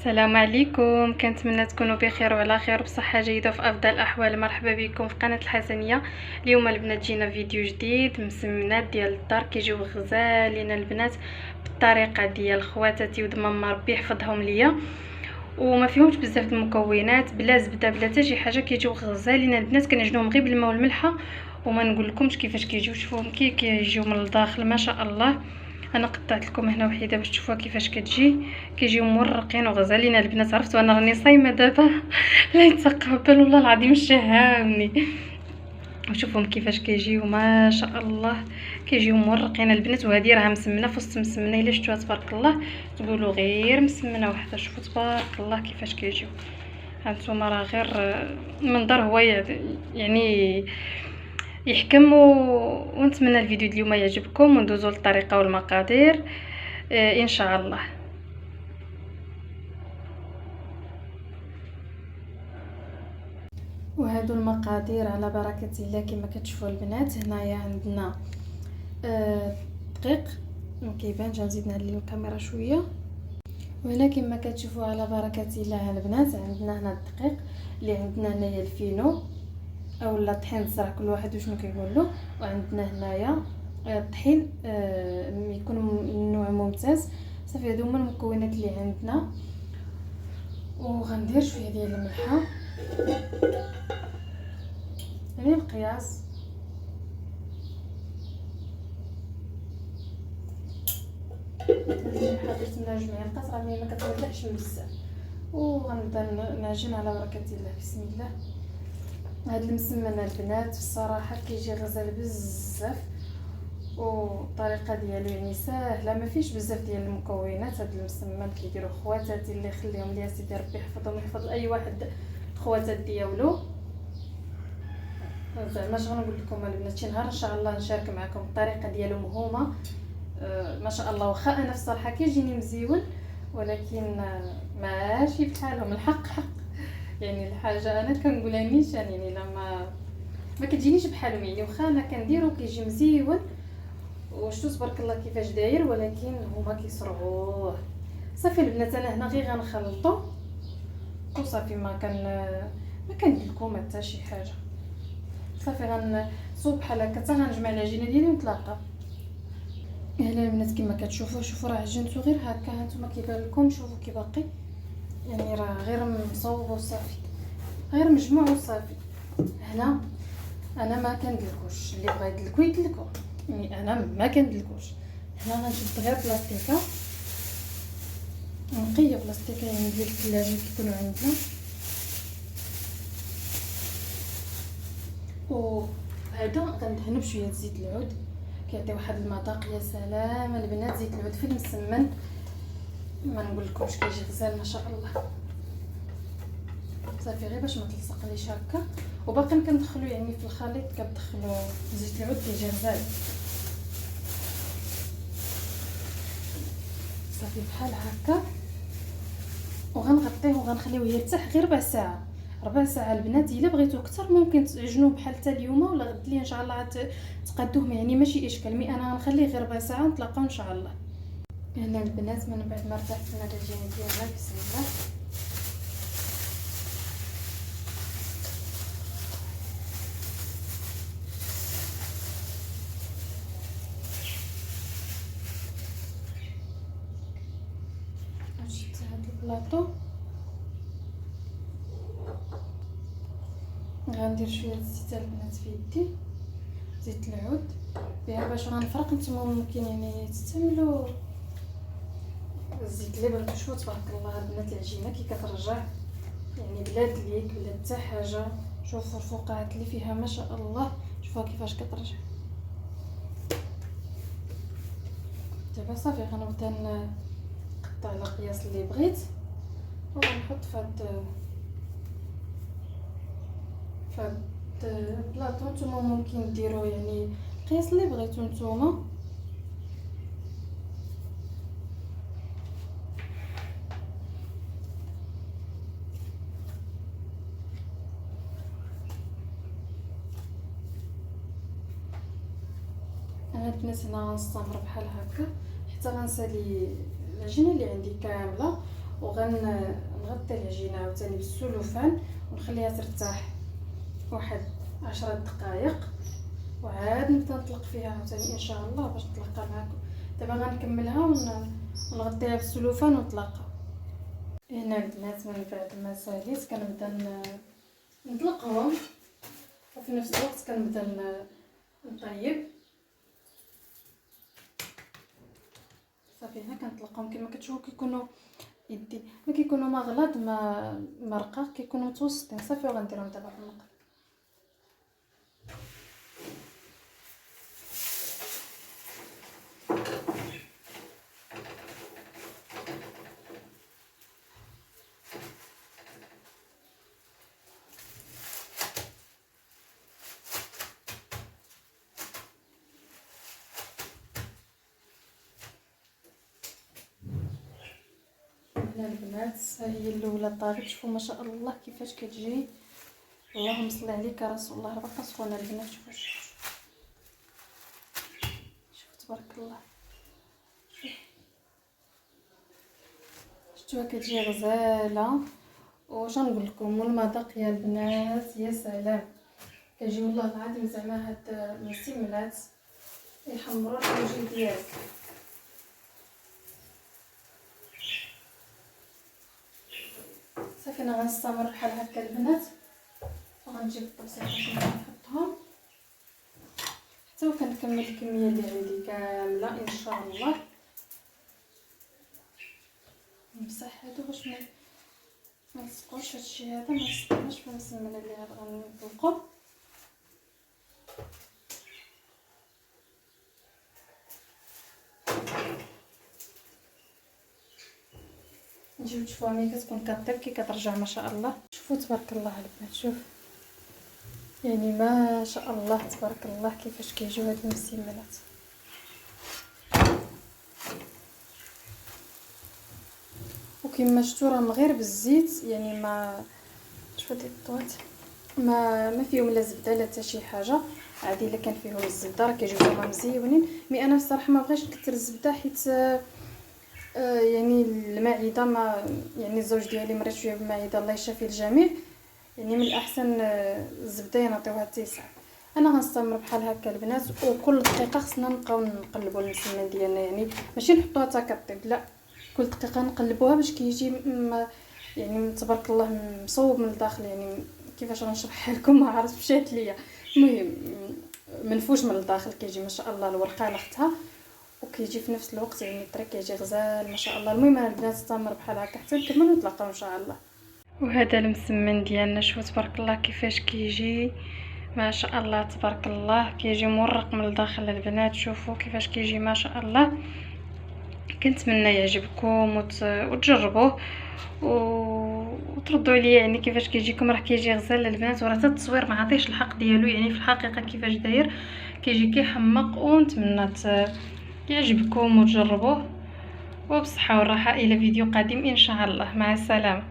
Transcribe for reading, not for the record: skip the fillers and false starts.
السلام عليكم، كنتمنى تكونوا بخير وعلى خير بصحه جيده وفي افضل الاحوال. مرحبا بكم في قناه الحسنيه. اليوم البنات جينا فيديو جديد مسمنات ديال الدار، كيجيو غزالين البنات بالطريقه ديال خواتاتي ودمام ربي يحفظهم ليا، وما فيهمش بزاف المكونات، بلا زبده بلا حتى شي حاجه. كيجيو غزالين البنات، كنعجنوهم غير بالماء والملحه، وما نقول لكمش كيفاش كيجيو. شوفوهم كيجيو من الداخل ما شاء الله. انا قطعت لكم هنا وحده باش تشوفوها كيفاش كتجي. كيجيو مرقين وغزالين البنات. عرفتوا انا راني صايمه دابا لا يتقبل والله العظيم الشهاوني. وشوفهم كيفاش كيجيو ما شاء الله، كيجيو مرقين البنات. وهذه راه مسمنه في وسط مسمنه، الا شفتوها تبارك الله تقولوا غير مسمنه وحده. شوفوا تبارك الله كيفاش كيجيو. هانتوما راه غير المنظر هو يعني يحكم. ونتمنى الفيديو اليوم يعجبكم، وندوزو للطريقه والمقادير ان شاء الله. وهادو المقادير على بركه الله كما كتشوفوا البنات. هنايا عندنا دقيق ما كيبانش، غنزيد نعلي الكاميرا شويه. وهنا كما كتشوفوا على بركه الله البنات عندنا هنا الدقيق اللي عندنا هنايا الفينو اولا طحين الزرع، كل واحد وشنو كيقول له. وعندنا هنايا الطحين يكون من نوع ممتاز. صافي هادو هما المكونات اللي عندنا. وغندير شويه ديال الملحه يعني القياس. الملحه درت منها 2 معالق راه ما كتوضحش بزاف. وغنبدا نعجن على بركه الله. بسم الله. هاد المسمن البنات الصراحه كيجي غزال بزاف، والطريقه ديالو يعني ساهله، ما فيش بزاف ديال المكونات. هاد المسمن كيديروا خواتاتي اللي يخليهم ليا سيدي ربي يحفظهم ويحفظ اي واحد خواتات ديالو. زعما اش غنقول لكم البنات، شي نهار ان شاء الله نشارك معكم الطريقه ديالهم هما. ما شاء الله واخا انا في الصراحه كيجيني مزيون، ولكن ماشي بحالهم. الحق حق يعني الحاجه انا كنقولها نيشان، يعني لما ما كتجينيش بحالهم. يعني واخا انا كنديرو كيجي مزيون وشتو تبارك الله كيفاش داير، ولكن هما كيصرعوه. صافي البنات انا هنا غير غنخلطو وصافي. ما كندير لكم حتى شي حاجه. صافي غنصوب بحال هكا حتى غنجمع العجينه ديالي ونطلقها. هنا البنات كما كتشوفوا، شوفوا راه عجنتو غير هكا. هانتوما كيبان لكم، شوفوا كي باقي يعني راه غير مصوب وصافي، غير مجموع وصافي. هنا انا ما كندلكوش، اللي بغا يدلكو يدلكو، يعني انا ما كندلكوش. هنا غنشد غير بلاستيكه نقيه، بلاستيكه يعني ديال الثلاجه كيكونوا عندنا. وهذا غندهنو بشويه زيت العود، كيعطي واحد المذاق يا سلام البنات. زيت العود في المسمن ما نقول لكمش كيجي غزال ما شاء الله. صافي غير باش ما تلصقليش هكا. وباقي كندخلو يعني في الخليط كندخلو زيت العود كيجي غزال. صافي بحال هكا. وغنغطيه وغنخليوه يرتاح غير ربع ساعه. ربع ساعه البنات. الا بغيتو اكثر ممكن تعجنوه بحال حتى اليوم ولا غد لي ان شاء الله تقادوه، يعني ماشي اشكال. مي انا غنخليه غير ربع ساعه ونتلاقاو ان شاء الله. هنا البنات من بعد ما رتاحت لنا العجينه ديالنا، بسم الله. شفت هاد البلاطو غندير شويه الزيت البنات في يدي، زيت العود بها باش غنفرق. نتوما ممكن يعني تستعملوا الزيت اللي بغيتو. شوفوا تبارك الله البنات العجينه كي كترجع يعني بلا دليك بلا حتى حاجه. شوفوا الفقاعات اللي فيها ما شاء الله، شوفوا كيفاش كترجع. دابا صافي غنبدا نقطع على القياس اللي بغيت وغنحط فهاد البلاطو. نتوما ممكن ديروا يعني القياس اللي بغيتو نتوما. انا البنات هنا غنستمر بحال هكا حتى غنسالي العجينه اللي عندي كامله، وغنغطي العجينه عاوتاني بالسلوفان ونخليها ترتاح واحد 10 دقائق، وعاد نبدا نطلق فيها عاوتاني ان شاء الله باش نطلقها معكم. دابا غنكملها ونغطيها بالسلوفان ونطلقها. هنا البنات من بعد ما ساليت كنبدا نطلقهم، وفي نفس الوقت كنبدا نطيب. صافي هنا كنطلقهم كما كتشوفوا كيكونوا يدي ما كيكونوا مغلط ما رقاق، كيكونوا متوسطين. صافي وغنديرهم دابا في المقله. هنا البنات هي الاولى طابت، شوفوا ما شاء الله كيفاش كتجي. اللهم صل عليك يا رسول الله. راه باقا سخونه البنات، شوفوا شوفوا تبارك الله. شفتوها كتجي غزاله. واش نقول لكم، والمذاق يا البنات يا سلام، كيجي والله العظيم زعما هاد المسملات يحمروا الوجه ديالك. صافي انا غنستمر بحال هكا البنات، وغنجيب الطبسيل باش نحطهم حتى وكنكمل الكميه اللي عندي كامله ان شاء الله. نمسح هادو باش ما نسقوش هادشي هذا، ما نسقوش في المسمنه اللي غنطلقو. نجيو تشوفوا ملي كتكون كطيب كي كترجع ما شاء الله. شوفوا تبارك الله البنات، شوف يعني ما شاء الله تبارك الله كيفاش كيجيو هاد المسمنات. وكما شفتوا راهم غير بالزيت، يعني ما شوفوا ديال الطوات ما فيهم لا زبده لا حتى شي حاجه. عادي الا كان فيهم الزبده راه كيجيو هما مزيونين. مي انا بصراحه ما بغيتش نكثر الزبده حيت يعني المعده ما يعني الزوج ديالي مريض شويه بالمعده، الله يشافي الجميع. يعني من الاحسن الزبده نعطيوها حتى يسع. انا غنستمر بحال هكا البنات، وكل دقيقه خصنا نبقاو نقلبوا المسمن ديالنا، يعني ماشي نحطوها حتى كطيب، لا كل دقيقه نقلبوها باش كيجي يعني تبارك الله مصوب من الداخل. يعني كيفاش غنشرحها لكم ما عرفتش، مشات ليا. المهم منفوش من الداخل كيجي ما شاء الله الورقه اختها، وكيجي في نفس الوقت يعني الطريق كيجي غزال ما شاء الله. المهم انا البنات استمر بحال هكا حتى نكمل ونتلاقاو ان شاء الله. وهذا المسمن ديالنا شوفوا تبارك الله كيفاش كيجي ما شاء الله تبارك الله، كيجي مورق من الداخل البنات. شوفوا كيفاش كيجي ما شاء الله. كنتمنى يعجبكم وتجربوه وتردوا عليا يعني كيفاش كيجيكم. راه كيجي غزال البنات، وراه حتى التصوير ما عطيش الحق ديالو، يعني في الحقيقه كيفاش داير كيجي كيحمق. ونتمنى يعجبكم وتجربوه، وبصحه والراحه. الى فيديو قادم ان شاء الله، مع السلامه.